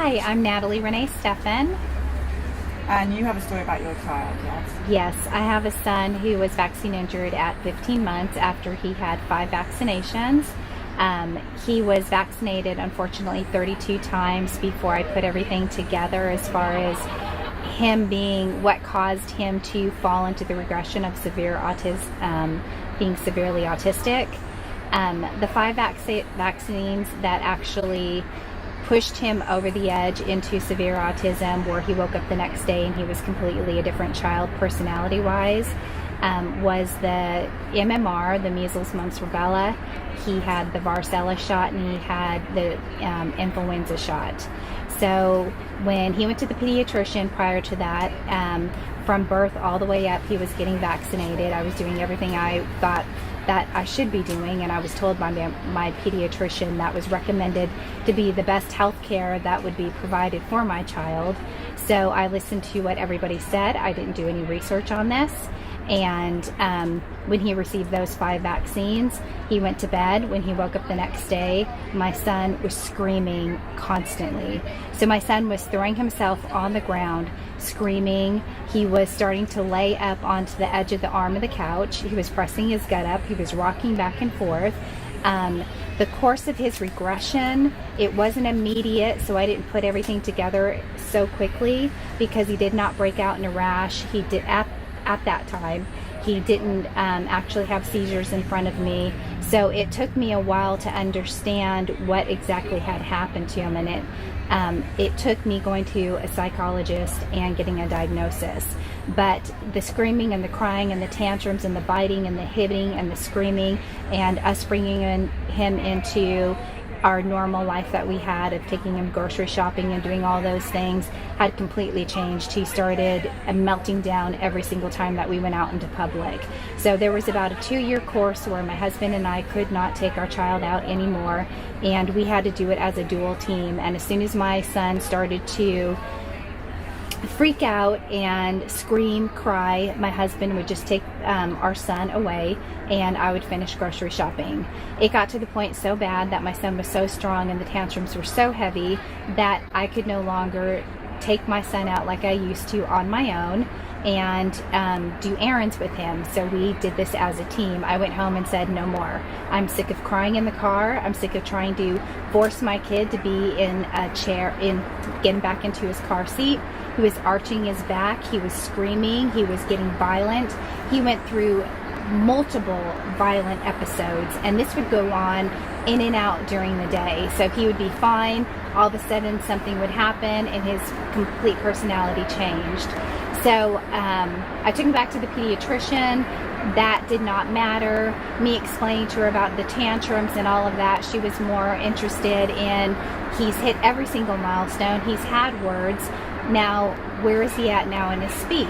Hi, I'm Natalie Renee Steffen. And you have a story about your child, yes? Yes, I have a son who was vaccine injured at 15 months after he had 5 vaccinations. He was vaccinated, unfortunately, 32 times before I put everything together as far as him being what caused him to fall into the regression of severe autism, being severely autistic. The 5 vaccines that actually pushed him over the edge into severe autism, where he woke up the next day and he was completely a different child personality-wise, was the MMR, the measles, mumps, rubella. He had the varicella shot and he had the influenza shot. So when he went to the pediatrician prior to that, from birth all the way up, he was getting vaccinated. I was doing everything I thought that I should be doing, and I was told by my pediatrician that was recommended to be the best health care that would be provided for my child. So I listened to what everybody said. I didn't do any research on this. And when he received those 5 vaccines, he went to bed. When he woke up the next day, my son was screaming constantly. So my son was throwing himself on the ground, screaming. He was starting to lay up onto the edge of the arm of the couch. He was pressing his gut up. He was rocking back and forth. The course of his regression, it wasn't immediate, so I didn't put everything together so quickly because he did not break out in a rash. He did at that time. He didn't actually have seizures in front of me. So it took me a while to understand what exactly had happened to him, and it took me going to a psychologist and getting a diagnosis. But the screaming and the crying and the tantrums and the biting and the hitting and the screaming and us bringing him into our normal life that we had of taking him grocery shopping and doing all those things had completely changed. He started melting down every single time that we went out into public. So there was about a 2-year course where my husband and I could not take our child out anymore, and we had to do it as a dual team. And as soon as my son started to freak out and scream, cry, my husband would just take our son away and I would finish grocery shopping. It got to the point so bad that my son was so strong and the tantrums were so heavy that I could no longer take my son out like I used to on my own and do errands with him. So we did this as a team. I went home and said, no more. I'm sick of crying in the car. I'm sick of trying to force my kid to be in a chair, getting back into his car seat. He was arching his back. He was screaming. He was getting violent. He went through multiple violent episodes, and this would go on in and out during the day. So he would be fine. All of a sudden something would happen and his complete personality changed. So I took him back to the pediatrician. That did not matter. Me explaining to her about the tantrums and all of that, she was more interested in he's hit every single milestone. He's had words. Now, where is he at now in his speech?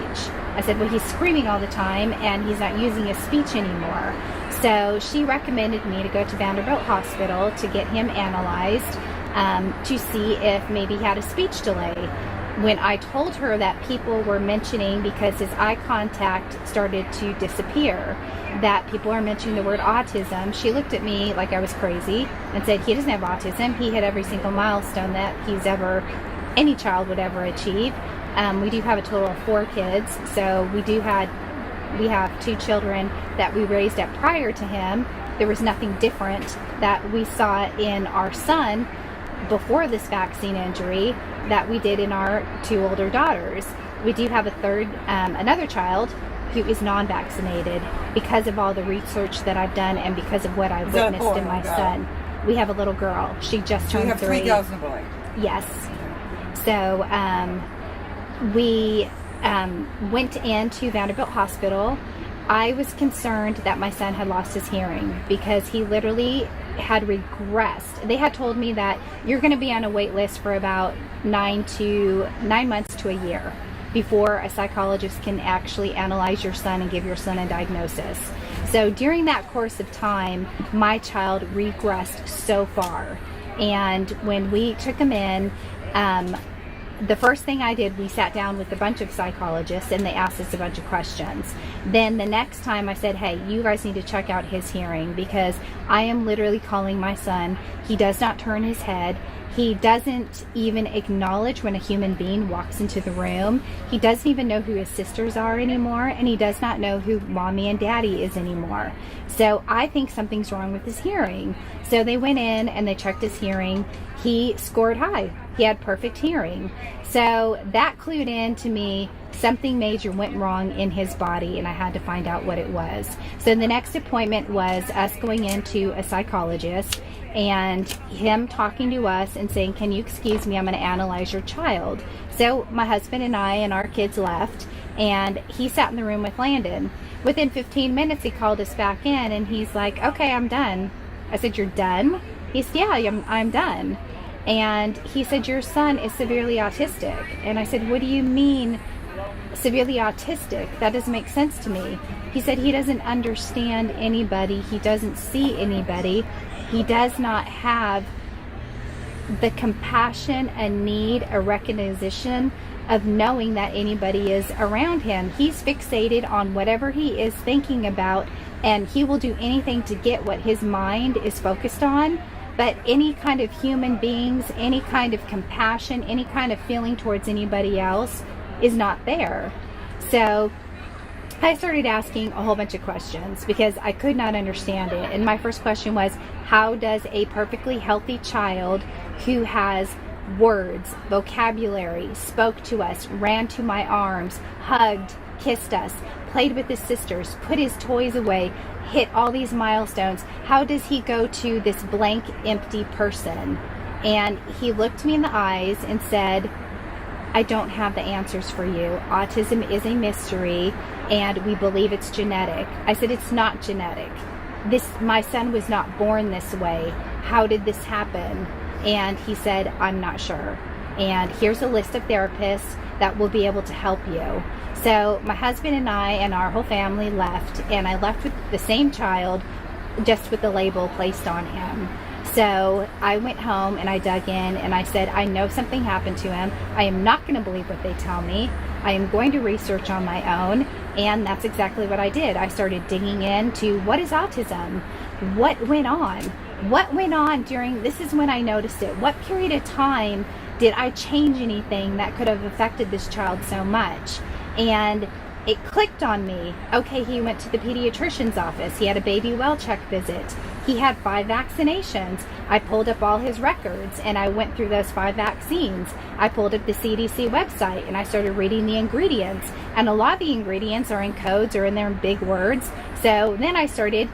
I said, well, he's screaming all the time and he's not using his speech anymore. So she recommended me to go to Vanderbilt Hospital to get him analyzed to see if maybe he had a speech delay. When I told her that people were mentioning, because his eye contact started to disappear, that people are mentioning the word autism, she looked at me like I was crazy and said, he doesn't have autism. He hit every single milestone that any child would ever achieve. We do have a total of 4 kids, so we have 2 children that we raised up prior to him. There was nothing different that we saw in our son before this vaccine injury that we did in our 2 older daughters. We do have another child who is non-vaccinated because of all the research that I've done and because of what I witnessed in my son. We have a little girl. She just turned 3. You have 3 girls and a boy? Yes. So we went into Vanderbilt Hospital. I was concerned that my son had lost his hearing because he literally had regressed. They had told me that you're going to be on a wait list for about 9 months to a year before a psychologist can actually analyze your son and give your son a diagnosis. So during that course of time, my child regressed so far. And when we took him in, the first thing I did, we sat down with a bunch of psychologists and they asked us a bunch of questions. Then the next time I said, hey, you guys need to check out his hearing because I am literally calling my son. He does not turn his head. He doesn't even acknowledge when a human being walks into the room. He doesn't even know who his sisters are anymore, and he does not know who mommy and daddy is anymore. So I think something's wrong with his hearing. So they went in and they checked his hearing. He scored high. He had perfect hearing. So that clued in to me something major went wrong in his body, and I had to find out what it was. So the next appointment was us going into a psychologist and him talking to us and saying, can you excuse me, I'm going to analyze your child. So my husband and I and our kids left, and he sat in the room with Landon. Within 15 minutes he called us back in and he's like, okay, I'm done. I said, you're done? He said, yeah, I'm done. And he said, your son is severely autistic. And I said, what do you mean severely autistic? That doesn't make sense to me. He said he doesn't understand anybody. He doesn't see anybody. He does not have the compassion, a need, a recognition of knowing that anybody is around him. He's fixated on whatever he is thinking about, and he will do anything to get what his mind is focused on. But any kind of human beings, any kind of compassion, any kind of feeling towards anybody else is not there. So I started asking a whole bunch of questions because I could not understand it. And my first question was, how does a perfectly healthy child who has words, vocabulary, spoke to us, ran to my arms, hugged, kissed us, played with his sisters, put his toys away, hit all these milestones, how does he go to this blank, empty person? And he looked me in the eyes and said, I don't have the answers for you. Autism is a mystery, and we believe it's genetic. I said, it's not genetic. My son was not born this way. How did this happen? And he said, I'm not sure. And here's a list of therapists that will be able to help you. So my husband and I and our whole family left, and I left with the same child, just with the label placed on him. So I went home and I dug in and I said, I know something happened to him. I am not going to believe what they tell me. I am going to research on my own. And that's exactly what I did. I started digging into what is autism? What went on? What went on during, this is when I noticed it. What period of time did I change anything that could have affected this child so much? And it clicked on me. Okay, he went to the pediatrician's office. He had a baby well check visit. He had 5 vaccinations. I pulled up all his records and I went through those 5 vaccines. I pulled up the CDC website and I started reading the ingredients. And a lot of the ingredients are in codes or in there in big words. So then I started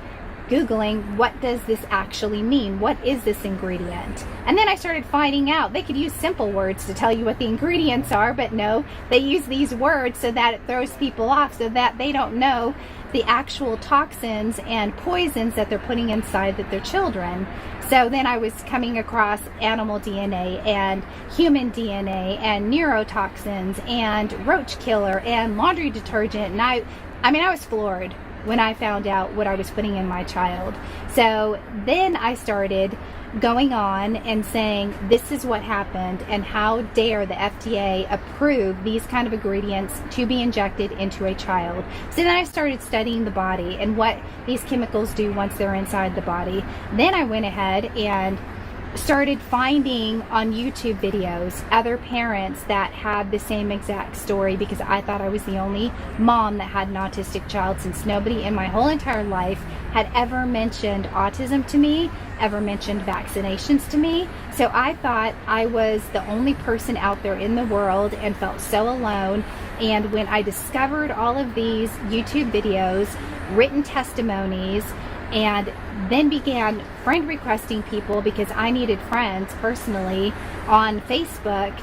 Googling, what does this actually mean? What is this ingredient? And then I started finding out they could use simple words to tell you what the ingredients are, but no, they use these words so that it throws people off, so that they don't know the actual toxins and poisons that they're putting inside their children. So then I was coming across animal DNA and human DNA and neurotoxins and roach killer and laundry detergent. And I was floored when I found out what I was putting in my child. So then I started going on and saying, this is what happened, and how dare the FDA approve these kind of ingredients to be injected into a child. So then I started studying the body and what these chemicals do once they're inside the body. Then I went ahead and started finding on YouTube videos other parents that had the same exact story, because I thought I was the only mom that had an autistic child, since nobody in my whole entire life had ever mentioned autism to me, ever mentioned vaccinations to me. So I thought I was the only person out there in the world and felt so alone. And when I discovered all of these YouTube videos, written testimonies, and then began friend requesting people because I needed friends personally on Facebook,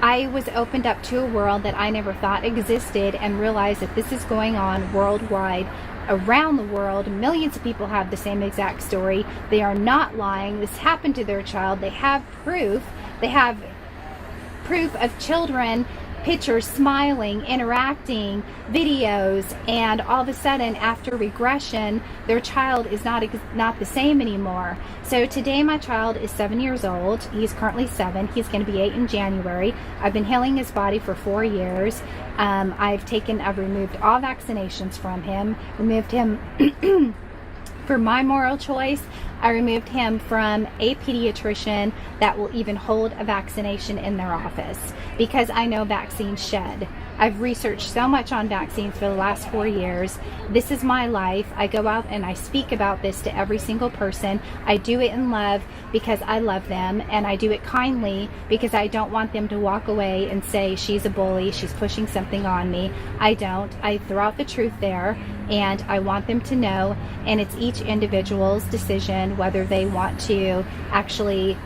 I was opened up to a world that I never thought existed, and realized that this is going on worldwide, around the world. Millions of people have the same exact story. They are not lying. This happened to their child. They have proof. They have proof of children, pictures, smiling, interacting, videos, and all of a sudden, after regression, their child is not the same anymore. So today my child is 7 years old. He's currently 7. He's going to be 8 in January. I've been healing his body for 4 years. I've removed all vaccinations from him, removed him for my moral choice. I removed him from a pediatrician that will even hold a vaccination in their office because I know vaccines shed. I've researched so much on vaccines for the last 4 years. This is my life. I go out and I speak about this to every single person. I do it in love because I love them, and I do it kindly because I don't want them to walk away and say she's a bully, she's pushing something on me. I don't. I throw out the truth there, and I want them to know, and it's each individual's decision whether they want to actually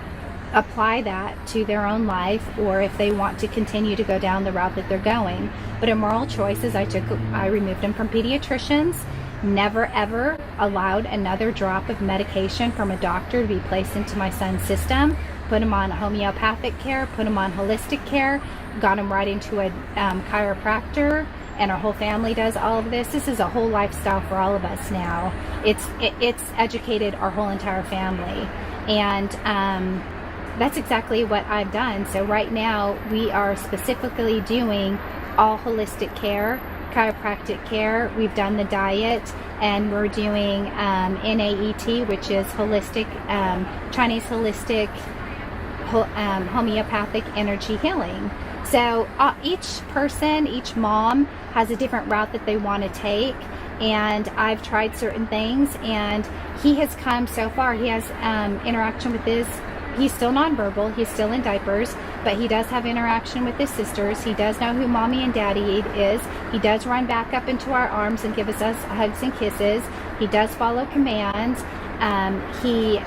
apply that to their own life or if they want to continue to go down the route that they're going. But in moral choices, I removed them from pediatricians, never ever allowed another drop of medication from a doctor to be placed into my son's system, put him on homeopathic care, put him on holistic care, got him right into a chiropractor, and our whole family does all of this. This is a whole lifestyle for all of us now. It's educated our whole entire family, and that's exactly what I've done. So right now we are specifically doing all holistic care, chiropractic care. We've done the diet, and we're doing NAET, which is holistic, Chinese holistic, homeopathic energy healing. So each person, each mom has a different route that they want to take, and I've tried certain things, and he has come so far. He has interaction with his, he's still nonverbal, he's still in diapers, but he does have interaction with his sisters. He does know who mommy and daddy is. He does run back up into our arms and give us hugs and kisses. He does follow commands. He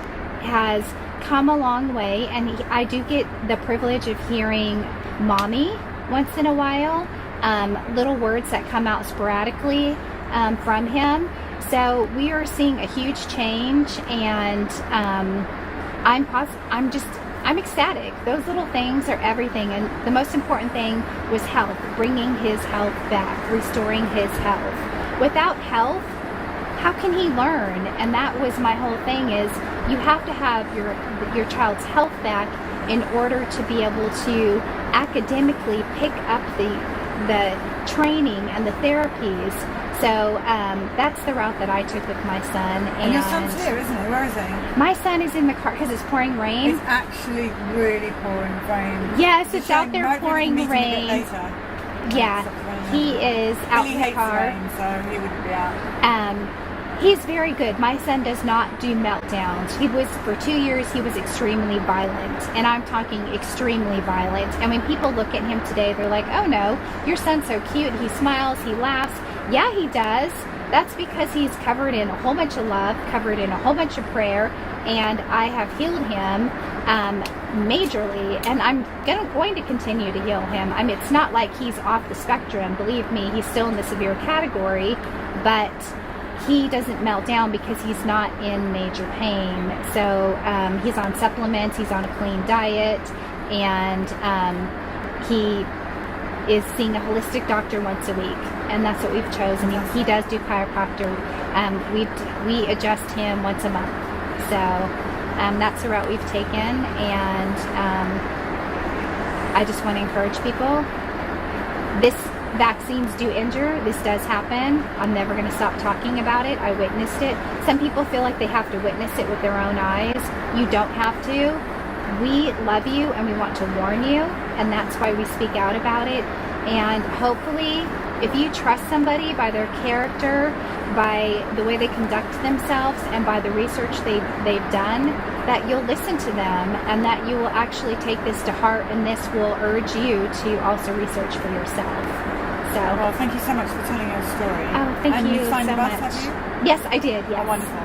has come a long way, and I do get the privilege of hearing mommy once in a while, little words that come out sporadically from him. So we are seeing a huge change, and I'm ecstatic. Those little things are everything, and the most important thing was health, bringing his health back, restoring his health. Without health, how can he learn? And that was my whole thing, is you have to have your child's health back in order to be able to academically pick up the training and the therapies. So that's the route that I took with my son. And your son's here, isn't he? Where is he? My son is in the car because it's pouring rain. It's actually really pouring rain. Yes, it's out there pouring rain. Yeah, he is out in the car. He hates rain, so he wouldn't be out. He's very good. My son does not do meltdowns. For 2 years, he was extremely violent. And I'm talking extremely violent. And when people look at him today, they're like, oh no, your son's so cute. He smiles, he laughs. Yeah, he does. That's because he's covered in a whole bunch of love, covered in a whole bunch of prayer. And I have healed him majorly. And I'm going to continue to heal him. I mean, it's not like he's off the spectrum. Believe me, he's still in the severe category. But he doesn't melt down because he's not in major pain. So he's on supplements, he's on a clean diet, and he is seeing a holistic doctor once a week, and that's what we've chosen. He does do chiropractor. We adjust him once a month. So that's the route we've taken, and I just want to encourage people. Vaccines do injure. This does happen. I'm never going to stop talking about it. I witnessed it. Some people feel like they have to witness it with their own eyes. You don't have to. We love you, and we want to warn you, and that's why we speak out about it. And hopefully, if you trust somebody by their character, by the way they conduct themselves, and by the research they've done, that you'll listen to them, and that you will actually take this to heart, and this will urge you to also research for yourself. So, well, thank you so much for telling your story. Oh, thank you And you signed so the bus, much. have you? Yes, I did. Yes. Oh, wonderful.